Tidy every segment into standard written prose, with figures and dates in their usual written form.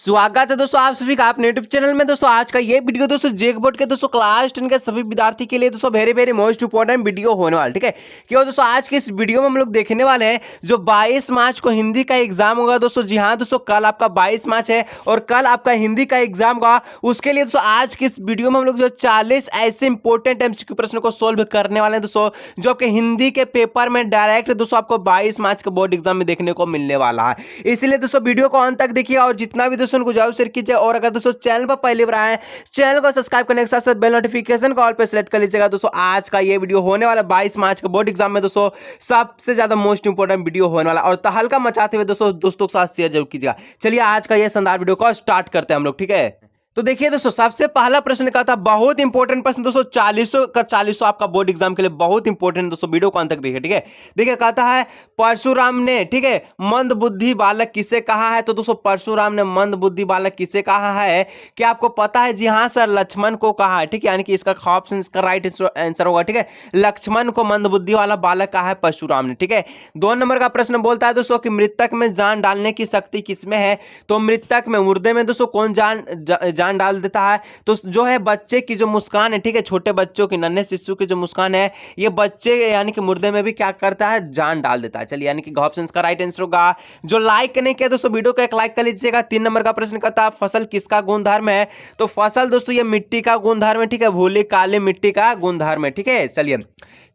स्वागत है दोस्तों आप सभी का अपने यूट्यूब चैनल में। दोस्तों आज का ये वीडियो दोस्तों जेक बोर्ड के दोस्तों क्लास 10 के सभी विद्यार्थी के लिए दोस्तों very very most important video होने वाला, ठीक है। क्यों दोस्तों आज के इस वीडियो में हम लोग देखने वाले हैं जो 22 मार्च को हिंदी का एग्जाम होगा दोस्तों। जी हाँ दोस्तों, कल आपका 22 मार्च है और कल आपका हिंदी का एग्जाम होगा। उसके लिए दोस्तों आज की इस वीडियो में हम लोग जो 40 ऐसे इंपॉर्टेंट एमसीक्यू प्रश्न को सोल्व करने वाले हैं दोस्तों, जो आपके हिंदी के पेपर में डायरेक्ट दोस्तों आपको 22 मार्च के बोर्ड एग्जाम में देखने को मिलने वाला है। इसलिए दोस्तों वीडियो को अंत तक देखिएगा और जितना भी दोस्तों उनको जरूर शेयर कीजिए। और अगर दोस्तों चैनल पर पहली बार आए चैनल को सब्सक्राइब करने के साथ साथ बेल नोटिफिकेशन को ऑल पे सेलेक्ट कर लीजिएगा। दोस्तों आज का ये वीडियो होने वाला 22 मार्च के बोर्ड एग्जाम में दोस्तों सबसे ज्यादा मोस्ट इंपोर्टेंट वीडियो होने वाला और तहलका मचाते हुए दोस्तों के साथ शेयर जरूर कीजिएगा। चलिए आज का ये शानदार वीडियो को स्टार्ट करते हैं हम लोग, ठीक है। तो देखिए दोस्तों सबसे पहला प्रश्न का था, बहुत इंपॉर्टेंट प्रश्न दोस्तों, 40 आपका बोर्ड एग्जाम के लिए बहुत इंपॉर्टेंट दोस्तों। वीडियो को अंत तक देखिए, ठीक है। देखिए कहता है परशुराम ने, ठीक है, मंद बुद्धि बालक किसे कहा है। तो दोस्तों परशुराम ने मंद बुद्धि बालक किसे कहा है, क्या आपको पता है? जी हाँ सर, लक्ष्मण को कहा है, ठीक है। यानी कि इसका ऑप्शन इसका राइट आंसर होगा, ठीक है। लक्ष्मण को मंद बुद्धि वाला बालक कहा है परशुराम ने, ठीक है। 2 नंबर का प्रश्न बोलता है दोस्तों कि मृतक में जान डालने की शक्ति किसमें है। तो मृतक में, मुर्दे में दोस्तों कौन जान डाल देता है? तो जो है बच्चे की जो मुस्कान है, ठीक है, छोटे बच्चों की, नन्हे शिशु की जो मुस्कान है, ये बच्चे यानी कि मुर्दे में भी क्या करता है, जान डाल देता है। चलिए यानी कि ऑप्शन का राइट आंसर होगा। जो लाइक नहीं किया दोस्तों वीडियो को एक लाइक कर लीजिएगा। 3 नंबर का प्रश्न कहता है फसल किसका गुणधर्म है। तो फसल दोस्तों ये मिट्टी का गुणधर्म है, ठीक है, भूली काली मिट्टी का गुणधर्म है, ठीक है। चलिए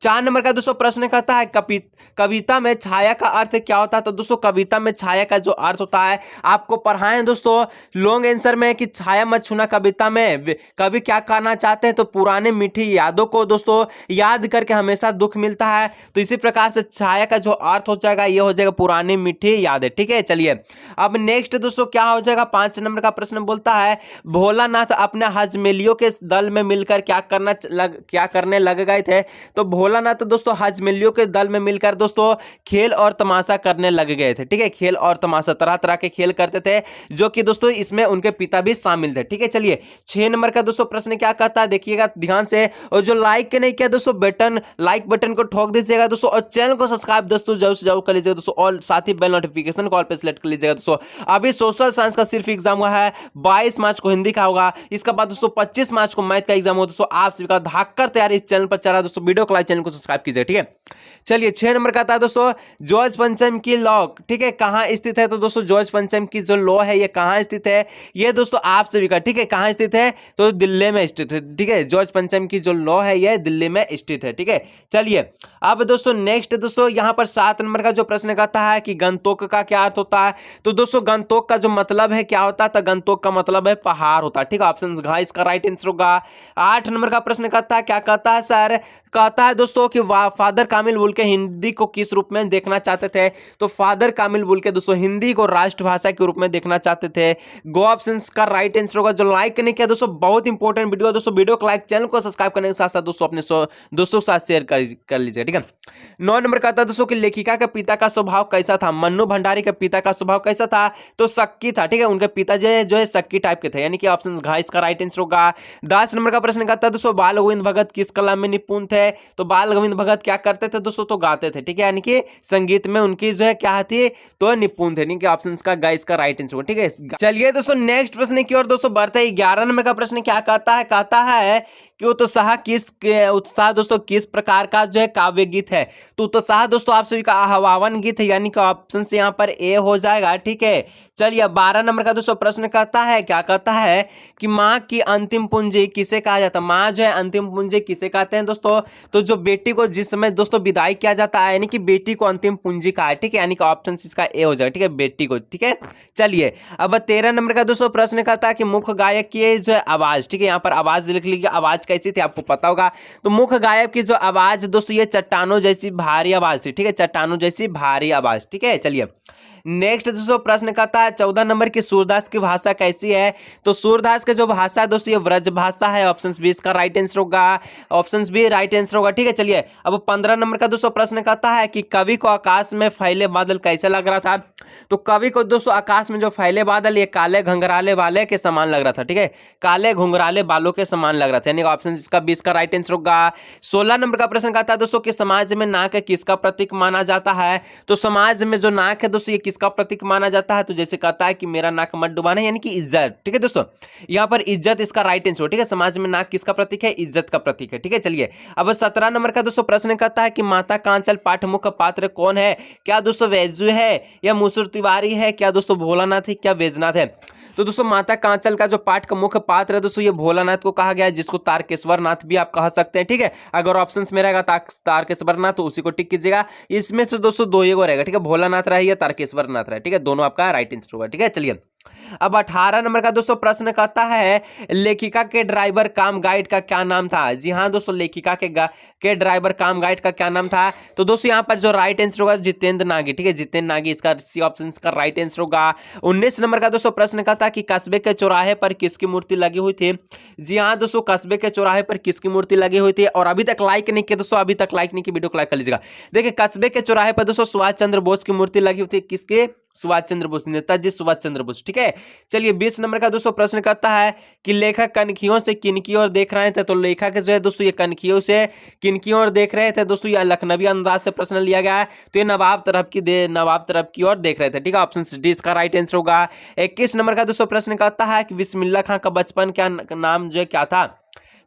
4 नंबर का दोस्तों प्रश्न कहता है कविता में छाया का अर्थ क्या होता है। तो दोस्तों कविता में छाया का जो अर्थ होता है आपको पढ़ाएं दोस्तों लॉन्ग आंसर में कि छाया मत छूना। कविता में कवि क्या करना चाहते हैं, तो पुराने मीठी यादों को दोस्तों याद करके हमेशा दुख मिलता है। तो इसी प्रकार से छाया का जो अर्थ हो जाएगा ये हो जाएगा पुरानी मीठी यादें, ठीक है। चलिए अब नेक्स्ट दोस्तों क्या हो जाएगा, 5 नंबर का प्रश्न बोलता है भोलानाथ अपने हजमेलियों के दल में मिलकर क्या करने लग गए थे। तो भोलानाथ दोस्तों हजमेलियों के दल में मिलकर दोस्तों खेल और तमाशा करने लग गए थे, ठीक है। खेल और तमाशा तरह तरह के खेल करते थे, जो कि दोस्तों इसमें उनके पिता भी शामिल थे, ठीक है। चलिए 6 नंबर का दोस्तों प्रश्न क्या कहता है, देखिएगा ध्यान से। और जो लाइक नहीं किया दोस्तों लाइक बटन को ठोक दीजिएगा दोस्तों, और चैनल को सब्सक्राइब दोस्तों जरूर से जरूर कर लीजिएगा दोस्तों, और साथ ही बेल नोटिफिकेशन कॉल पे सिलेक्ट कर लीजिएगा दोस्तों। अभी सोशल साइंस का सिर्फ एग्जाम हुआ है, 22 मार्च को हिंदी का होगा, इसके बाद दोस्तों 25 मार्च को मैथ का एग्जाम होगा दोस्तों। आप सभी का धाकड़ तैयारी इस चैनल पर चल रहा है दोस्तों। वीडियो को लाइक, चैनल को सब्सक्राइब कीजिए, ठीक है। चलिए 6 नंबर का आता है दोस्तों जॉर्ज पंचम की लॉ, ठीक है, कहां स्थित है। तो दोस्तों जॉर्ज पंचम की जो लॉ है ये कहां स्थित है, ये दोस्तों आप सभी का, ठीक है, कहां स्थित है, तो दिल्ली में स्थित है, ठीक है। जॉर्ज पंचम की जो लॉ है ये दिल्ली में स्थित है, ठीक है। चलिए अब दोस्तों नेक्स्ट दोस्तों यहां पर 7 नंबर का जो प्रश्न कहता है कि गंतोक का क्या अर्थ होता है। तो दोस्तों गंतोक का जो मतलब है क्या होता है, तो गंतोक का मतलब है पहाड़ होता है, ठीक है। ऑप्शन घ इसका राइट आंसर होगा। 8 नंबर का प्रश्न कहता है, क्या कहता है सर, कहता है दोस्तों कि फादर कामिल बुल्के हिंदी को किस रूप में देखना चाहते थे। तो फादर कामिल बुल्के दोस्तों हिंदी को राष्ट्रभाषा के रूप में देखना चाहते थे। गो ऑप्शन का राइट आंसर होगा। जो लाइक नहीं किया दोस्तों बहुत इंपॉर्टेंट वीडियो दोस्तों, वीडियो को लाइक, चैनल को सब्सक्राइब करने के साथ साथ दोस्तों अपने दोस्तों के साथ शेयर कर लीजिए, ठीक है। 9 नंबर का था दोस्तों कि लेखिका के पिता का स्वभाव कैसा था। मन्नू भंडारी के पिता का स्वभाव कैसा था, तो शक्की था, ठीक है। उनके पिता जो है शक्की टाइप के थे, यानी कि ऑप्शन घ इसका राइट आंसर होगा। 10 नंबर का प्रश्न कहता है दोस्तों बाल गोविंद भगत किस कला में निपुण थे। तो बाल गोविंद भगत क्या करते थे दोस्तों, तो गाते थे, ठीक है, यानी कि संगीत में उनकी जो है क्या थी, तो निपुण थे, यानी कि ऑप्शन का ग इसका राइट आंसर होगा, ठीक है। चलिए दोस्तों नेक्स्ट प्रश्न की ओर दोस्तों बढ़ते हैं। 11 नंबर का प्रश्न क्या कहता है, कहता है कि उत्साह दोस्तों किस प्रकार का जो है काव्य गीत है। तो उत्साह दोस्तों आप सभी का आह्वान गीत है, यानी कि ऑप्शन से यहाँ पर ए हो जाएगा, ठीक है। चलिए 12 नंबर का दोस्तों प्रश्न कहता है, क्या कहता है कि माँ की अंतिम पूंजी किसे कहा जाता है। माँ जो है अंतिम पूंजी किसे कहते हैं दोस्तों, तो जो बेटी को जिस समय दोस्तों विदाई किया जाता है, यानी कि बेटी को अंतिम पूंजी कहा है, ठीक है, यानी कि ऑप्शन इसका ए हो जाएगा, ठीक है, बेटी को, ठीक है। चलिए अब 13 नंबर का दोस्तों प्रश्न कहता है कि मुख्य गायक की जो है आवाज, ठीक है, यहाँ पर आवाज लिख लीजिए, आवाज कैसी थी आपको पता होगा। तो मुख्य गायक की जो आवाज दोस्तों ये चट्टानों जैसी भारी आवाज थी, ठीक है, चट्टानों जैसी भारी आवाज, ठीक है। चलिए नेक्स्ट दोस्तों प्रश्न कहता है 14 नंबर की सूरदास की भाषा कैसी है। तो सूरदास की जो भाषा है दोस्तों ये व्रज भाषा है, ऑप्शन बी इसका राइट आंसर होगा, ऑप्शन बी राइट आंसर होगा, ठीक है। चलिए अब 15 नंबर का दोस्तों प्रश्न कहता है कि कवि को आकाश में फैले बादल कैसे लग रहा था। तो कवि को दोस्तों आकाश में जो फैले बादल ये काले घंघराले वाले के समान लग रहा था, ठीक है, काले घुंघराले बालों के समान लग रहा था, यानी ऑप्शन इसका 20 का राइट आंसर होगा। 16 नंबर का प्रश्न कहता है दोस्तों कि समाज में नाक किसका प्रतीक माना जाता है। तो समाज में जो नाक है दोस्तों ये किसका प्रतीक माना जाता है? तो जैसे कहता है कि मेरा नाक मत डुबाना, यानी कि इज्जत। ठीक है दोस्तों, यहाँ पर इज्जत इसका राइट आंसर। ठीक है, समाज में नाक किसका प्रतीक है? इज्जत का प्रतीक है। ठीक है, चलिए अब 17 नंबर का दोस्तों प्रश्न कहता है कि माता कांचल पाठ मुख्य पात्र कौन है? क्या दोस्तों वैजू है, या मुसुर तिवारी है, क्या दोस्तों भोलानाथ है, क्या बैजनाथ है? तो दोस्तों माता कांचल का जो पाठ का मुख्य पात्र है दोस्तों, ये भोलानाथ को कहा गया है, जिसको तारकेश्वर नाथ भी आप कह सकते हैं। ठीक है, अगर ऑप्शंस में रहेगा तारकेश्वर नाथ तो उसी को टिक कीजिएगा। इसमें से दोस्तों दो ही को रहेगा। ठीक है, भोलानाथ रहे या तारकेश्वर नाथ रहे। ठीक है, दोनों आपका राइट आंसर होगा। ठीक है, चलिए अब 18 नंबर का दोस्तों प्रश्न कहता है लेखिका के ड्राइवर काम गाइड का क्या नाम था? जी हाँ दोस्तों, लेखिका के ड्राइवर काम गाइड का क्या नाम था? तो दोस्तों यहाँ पर जो राइट आंसर होगा जितेंद्र नागी। ठीक है, जितेंद्र नागी इसका सी ऑप्शन का राइट आंसर होगा। 19 नंबर का दोस्तों प्रश्न कहता है कि कस्बे के चौराहे पर किसकी मूर्ति लगी हुई थी? जी हाँ दोस्तों, कस्बे के चौराहे पर किसकी मूर्ति लगी हुई थी? और अभी तक लाइक नहीं किया दोस्तों, अभी तक लाइक नहीं की वीडियो को लाइक कर लीजिएगा। देखिए कस्बे के चौराहे पर दोस्तों सुभाष चंद्र बोस की मूर्ति लगी हुई थी। किसके? सुभाष चंद्र बोस, नेताजी सुभाष चंद्र बोस। ठीक है, चलिए 20 नंबर का दोस्तों प्रश्न कहता है कि लेखक कनखियों से किनकी ओर देख रहे थे? तो लेखक जो है दोस्तों ये कनखियों से किनकी ओर देख रहे थे? दोस्तों ये लखनवी अंदाज से प्रश्न लिया गया है, तो ये नवाब तरफ की ओर देख रहे थे। ठीक है, ऑप्शन डी इसका राइट आंसर होगा। 21 नंबर का दोस्तों प्रश्न कहता है कि बिस्मिल्लाह खां का बचपन क्या नाम जो है क्या था?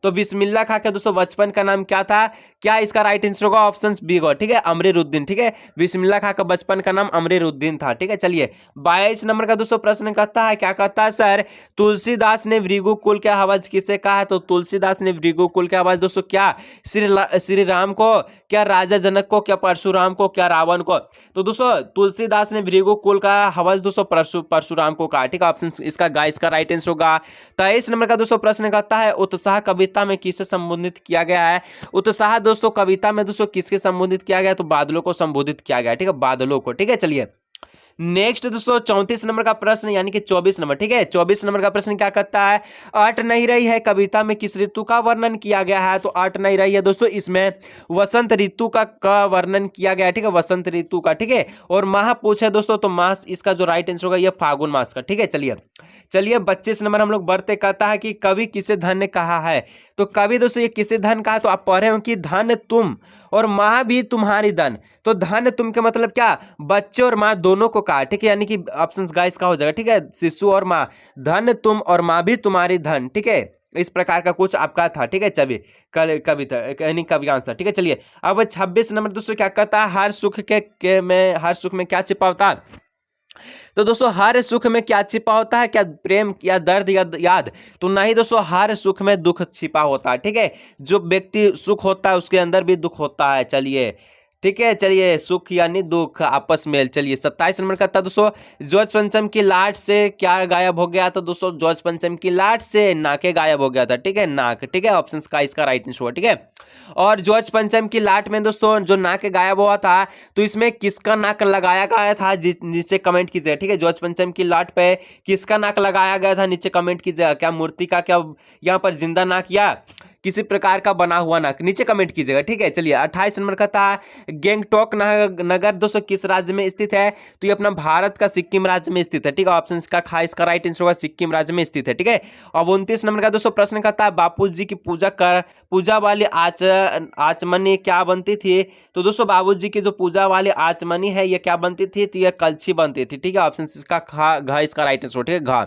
तो बिस्मिल्लाह खां का दोस्तों बचपन का नाम क्या था? क्या इसका राइट आंसर होगा? ऑप्शन बी होगा। ठीक है, अमरीरुद्दीन। ठीक है, बिस्मिल्लाह खां का बचपन का नाम अमरीरुद्दीन था। ठीक है, चलिए 22 नंबर का दोस्तों प्रश्न कहता है, क्या कहता है सर, तुलसीदास ने भृगु कुल के हवज किसे कहा है? तो तुलसीदास ने भृगु कुल के हवज दोस्तों क्या श्री राम को, क्या राजा जनक को, क्या परशुराम को, क्या रावण को? तो दोस्तों तुलसीदास ने भृगु कुल का हवज दोस्तों परशुराम को कहा। ठीक है, ऑप्शन इसका इसका राइट आंसर होगा। 23 नंबर का दोस्तों प्रश्न कहता है उत्साह कविता में किसे संबोधित किया गया है? उत्साह दोस्तों कविता में दोस्तों किसके संबोधित किया गया? तो बादलों को संबोधित किया गया। ठीक है, बादलों को। ठीक है, चलिए नेक्स्ट दोस्तों 34 नंबर का प्रश्न यानी कि 24 नंबर। ठीक है, 24 नंबर का प्रश्न क्या कहता है, अट नहीं रही है कविता में किस ऋतु का वर्णन किया गया है? तो अट नहीं रही है दोस्तों, इसमें वसंत ऋतु का वर्णन किया गया है। ठीक है, वसंत ऋतु का। ठीक है, और माह पूछे दोस्तों तो मास इसका जो राइट आंसर होगा ये फागुन मास का। ठीक है, चलिए 25 नंबर हम लोग बढ़ते, कहता है कि कवि किसे धन्य कहा है? तो कवि दोस्तों ये किसे धन कहा? तो आप पढ़ रहे हो कि धन तुम और माँ भी तुम्हारी धन। तो धन तुम के मतलब क्या? बच्चे और माँ दोनों को कहा। ठीक है, यानी कि ऑप्शन गाइस का हो जाएगा। ठीक है, शिशु और माँ, धन तुम और माँ भी तुम्हारी धन। ठीक है, इस प्रकार का कुछ आपका था। ठीक है, चलिए कविता यानी कवियांश था। ठीक है, चलिए अब 26 नंबर दोस्तों क्या कहता है, हर सुख हर सुख में क्या छिपा होता है? तो दोस्तों हर सुख में क्या छिपा होता है? क्या प्रेम या दर्द या याद? तो नहीं दोस्तों, हर सुख में दुख छिपा होता है। ठीक है, जो व्यक्ति सुख होता है उसके अंदर भी दुख होता है। चलिए ठीक है, चलिए सुख यानी दुख आपस में। चलिए 27 नंबर का था दोस्तों, जॉर्ज पंचम की लाट से क्या गायब हो गया था? दोस्तों जॉर्ज पंचम की लाट से नाके गायब हो गया था। ठीक है, नाक। ठीक है, ऑप्शन का इसका राइट आंसर हुआ। ठीक है, और जॉर्ज पंचम की लाट में दोस्तों जो नाक गायब हुआ था तो इसमें किसका नाक लगाया गया था? नीचे कमेंट कीजिएगा। ठीक है, जॉर्ज पंचम की लाट पे किसका नाक लगाया गया था? नीचे कमेंट कीजिएगा। क्या मूर्ति का, क्या यहाँ पर जिंदा नाक या किसी प्रकार का बना हुआ नाक? नीचे कमेंट कीजिएगा। ठीक है, चलिए 28 नंबर का था, गैंगटॉक नगर दोस्तों किस राज्य में स्थित है? तो ये अपना भारत का सिक्किम राज्य में स्थित है। ठीक है, ऑप्शन का इसका राइट आंसर होगा सिक्किम राज्य में स्थित है। ठीक है, अब 29 नंबर का दोस्तों प्रश्न कहता है बापू जी की पूजा वाली आचमनी क्या बनती थी? तो दोस्तों बाबू जी की जो पूजा वाली आचमनी है ये क्या बनती थी? तो ये कलछी बनती थी। ठीक है, ऑप्शन इसका घ इसका राइट आंसर। ठीक है, घ।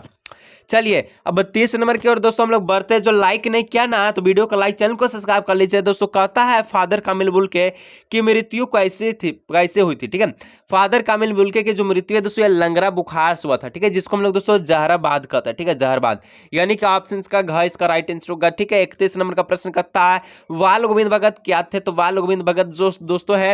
चलिए अब 30 नंबर की ओर दोस्तों हम लोग बढ़ते हैं। जो लाइक नहीं किया ना तो वीडियो को लाइक, चैनल को सब्सक्राइब कर लीजिए दोस्तों। कहता है फादर कामिल बुल्के की मृत्यु कैसे हुई थी? ठीक है, फादर कामिल बुल्के की जो मृत्यु है दोस्तों ये लंगड़ा बुखार से हुआ था। ठीक है, जिसको हम लोग दोस्तों जहराबाद कहते हैं। ठीक है, जहराबाद, यानी कि ऑप्शन का घ इसका राइट आंसर होगा। ठीक है, 31 नंबर का प्रश्न कहता है बाल गोविंद भगत क्या थे? तो बाल गोविंद भगत जो दोस्तों है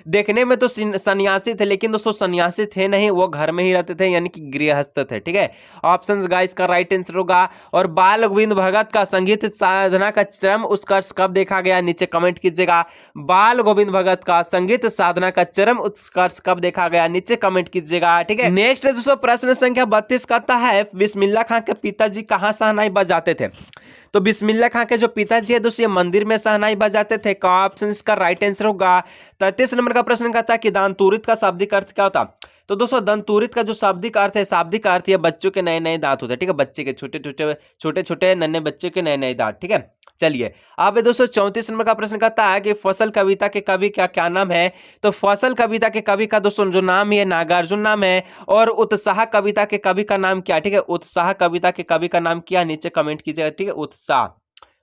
देखने में तो सन्यासी थे, लेकिन दोस्तों सन्यासी थे नहीं, वो घर में ही रहते थे, यानी कि गृहस्थ थे। ठीक है, ऑप्शन गाइस का राइट आंसर होगा। और बाल गोविंद भगत का संगीत साधना का चरम उत्कर्ष कब देखा गया? नीचे कमेंट कीजिएगा। बाल गोविंद भगत का संगीत साधना का चरम उत्कर्ष कब देखा गया? नीचे कमेंट कीजिएगा। ठीक है, नेक्स्ट दोस्तों प्रश्न संख्या 32 कहता है बिस्मिल्लाह खां के पिताजी कहां शहनाई बजाते थे? तो बिस्मिल्लाह खां के जो पिताजी है दोस्तों ये मंदिर में शहनाई बजाते थे। का ऑप्शन इसका राइट आंसर होगा। 33 नंबर का प्रश्न कहता है कि दांतुरित का शाब्दिक अर्थ क्या होता? तो दोस्तों दंतुरित का जो शाब्दिक अर्थ है, शाब्दिक अर्थ है बच्चों के नए नए दांत होते हैं। ठीक है, बच्चे के छोटे छोटे नन्हे बच्चे के नए नए दांत। ठीक है, चलिए अब दोस्तों 34 नंबर का प्रश्न कहता है कि फसल कविता के कवि का क्या नाम है। तो फसल कविता के कवि का दोस्तों जो नाम है नागार्जुन नाम है। और उत्साह कविता के कवि का नाम क्या, ठीक है, उत्साह कविता के कवि का नाम क्या, नीचे कमेंट कीजिएगा, ठीक है।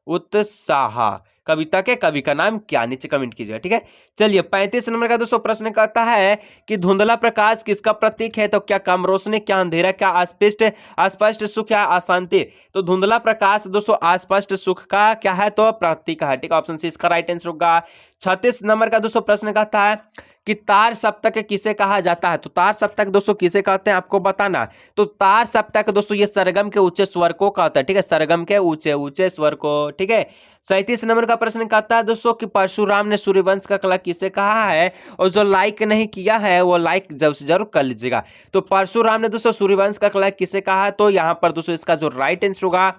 उत्साह कविता के कवि का नाम क्या, नीचे कमेंट कीजिएगा, ठीक है। चलिए 35 नंबर का दोस्तों प्रश्न कहता है कि धुंधला प्रकाश किसका प्रतीक है। तो क्या कम रोशनी, क्या अंधेरा, क्या अस्पष्ट सुख, क्या अशांति। तो धुंधला प्रकाश दोस्तों अस्पष्ट सुख का क्या है, तो प्रतीक है, ठीक है। ऑप्शन सी इसका राइट आंसर होगा। 36 नंबर का दोस्तों प्रश्न कहता है कि तार सप्तक किसे कहा जाता है। तो तार सप्तक दोस्तों किसे कहते हैं आपको बताना। तो तार सप्तक दोस्तों ये सरगम के ऊंचे स्वर को कहता है, ठीक है, सरगम के ऊंचे ऊंचे स्वर को, ठीक है। 37 नंबर का प्रश्न कहता है दोस्तों कि परशुराम ने सूर्यवंश का कला किसे कहा है। और जो लाइक नहीं किया है वो लाइक जरूर कर लीजिएगा। तो परशुराम ने दोस्तों सूर्यवंश का कला किसे कहा है। तो यहाँ पर दोस्तों इसका जो राइट आंसर होगा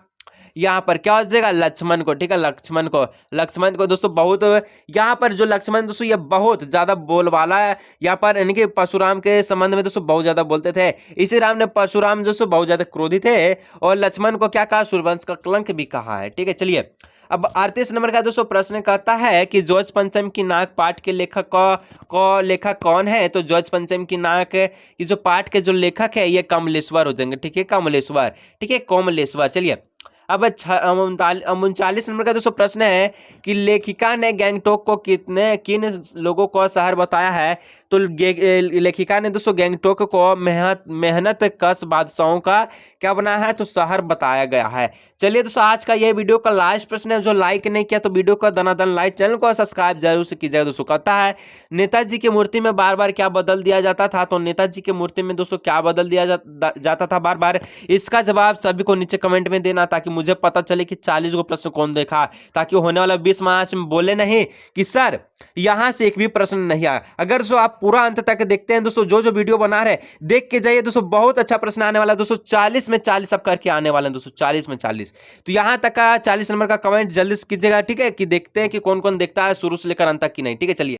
यहाँ पर क्या हो जाएगा, लक्ष्मण को, ठीक है, लक्ष्मण को दोस्तों बहुत यहाँ पर जो लक्ष्मण दोस्तों ये बहुत ज्यादा बोलबाला है यहाँ पर, यानी कि परशुराम के संबंध में दोस्तों बहुत ज्यादा बोलते थे। इसी राम ने परशुराम दोस्तों बहुत ज्यादा क्रोधी थे और लक्ष्मण को क्या कहा, सूर्यवंश का कलंक भी कहा है, ठीक है। चलिए अब 38 नंबर का दोस्तों प्रश्न कहता है कि ज्योत्स पंचम की नाक पाठ के लेखक कौन है। तो ज्योत्स पंचम की नाक की जो पाठ के जो लेखक है ये कमलेश्वर हो जाएंगे, ठीक है, कमलेश्वर, ठीक है, कमलेश्वर। चलिए अब 39 नंबर का दोस्तों प्रश्न है कि लेखिका ने गैंगटोक को किन लोगों को शहर बताया है। तो लेखिका ने दोस्तों गैंगटोक को मेहनत कश बादशाहों का क्या बनाया है, तो शहर बताया गया है। चलिए दोस्तों आज का ये वीडियो का लास्ट प्रश्न है, जो लाइक नहीं किया तो वीडियो को दनादन लाइक, चैनल को सब्सक्राइब जरूर से कीजिएगा। दोस्तों कहता है नेताजी की मूर्ति में बार बार क्या बदल दिया जाता था। तो नेताजी की मूर्ति में दोस्तों क्या बदल दिया जाता था बार बार, इसका जवाब सभी को नीचे कमेंट में देना, ताकि मुझे पता चले कि 40 को प्रश्न कौन देखा, ताकि होने वाला 20 मार्च में बोले नहीं कि सर यहां से एक भी प्रश्न नहीं आया। अगर जो आप पूरा अंत तक देखते हैं दोस्तों, जो वीडियो बना रहे देख के जाइए दोस्तों, बहुत अच्छा प्रश्न आने वाला है दोस्तों, 40 में 40 सब करके आने वाले हैं दोस्तों, 40 में 40। तो यहां तक का 40 नंबर का कमेंट जल्दी से कीजिएगा, ठीक है, कि देखते हैं कि कौन कौन देखता है शुरू से लेकर अंत तक की नहीं, ठीक है। चलिए।